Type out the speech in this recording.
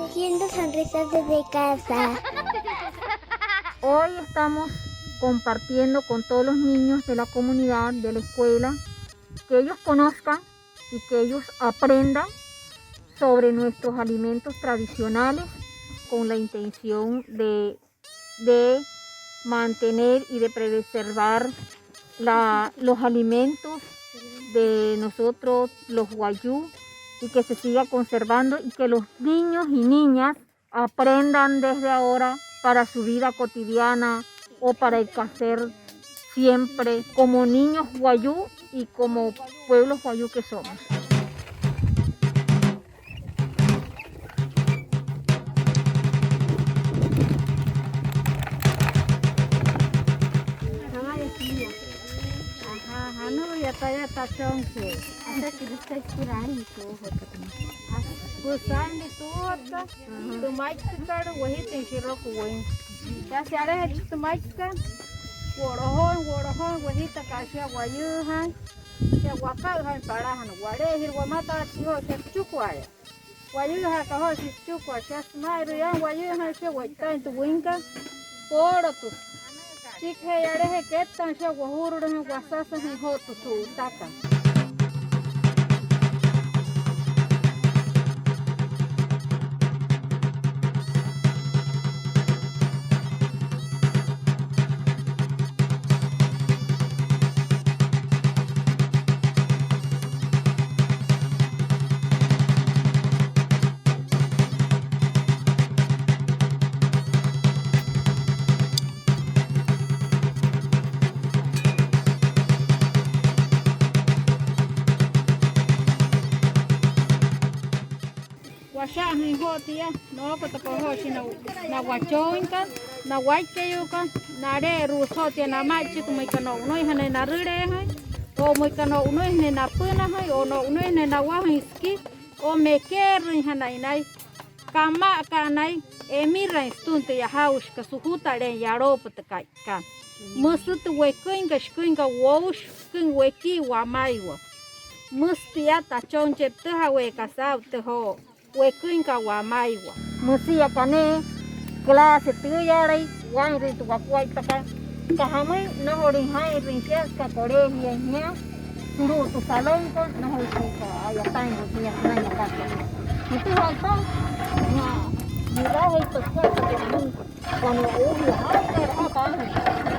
Haciendo sonrisas desde casa. Hoy estamos compartiendo con todos los niños de la comunidad, de la escuela, que ellos conozcan y que ellos aprendan sobre nuestros alimentos tradicionales con la intención de mantener y de preservar los alimentos de nosotros, los wayuu, y que se siga conservando y que los niños y niñas aprendan desde ahora para su vida cotidiana o para el quehacer siempre como niños wayuu y como pueblos wayuu que somos. No ya está chonque. Hasta que está esperando. Kusan di tuota. Tumai tukar wahi tenshiro kuwen. Ya se hará el tumai tukar. Worohon wahi takashia wayuhan. Ya wakahan parahan warehi wamata tiho chukwaya. Wayuha kaho chukwa chasmai ruyan wayuhan se waitan tu winka. Porotus. Chikhe yarehe ketan sha wahuru han wasasa han hotu su taka. Washa ni hotia no ko to ho shina na wachoinka na waikeyuka na re ru hotia na machi ko mai kano noi hane na rire hai o mai kano noi ne na puna hai o no noi ne na wa ski o me ker hanai nai kama kanai emira stunte ya haus ka suhuta re yaro patkai ka musut wekinga shkinga wosh kin weki wa maiwa mustia ta chonche te hawe kasau te ho Wekinka wa maiwa. Musia kane clase tuyari wangri tu wakwai taka kahamai na horin hai rinsias ka colegio nya suru tu salon ko na hoi ka ayatain dia na ya ka itu hoto na mira hoi tu ka cuando uhi ha ter ha